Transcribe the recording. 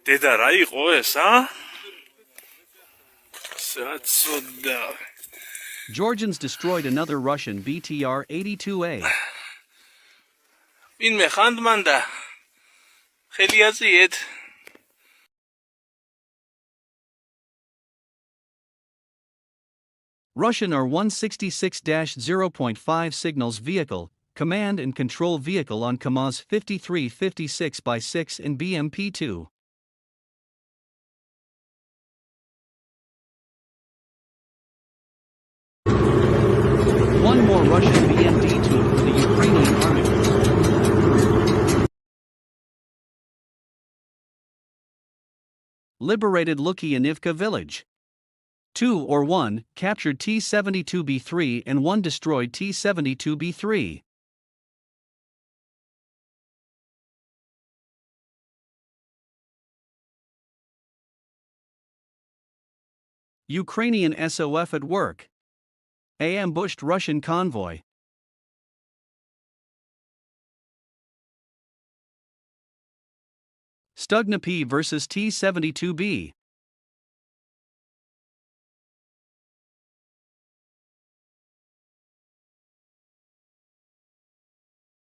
დედა რა იყო ეს, ა? საწოდა. Georgians destroyed another Russian BTR-82A. ვინმე ხანდ მანდა? ხელი აწიეთ. Russian R-166-0.5 signals vehicle, command and control vehicle on KAMAZ 5356x6 in BMP-2. One more Russian BMD-2 for the Ukrainian army. Liberated Lukyanivka village. 2 or 1 captured T-72B3 and 1 destroyed T-72B3. Ukrainian SOF at work. A ambushed Russian convoy. STUGNA-P versus T-72B.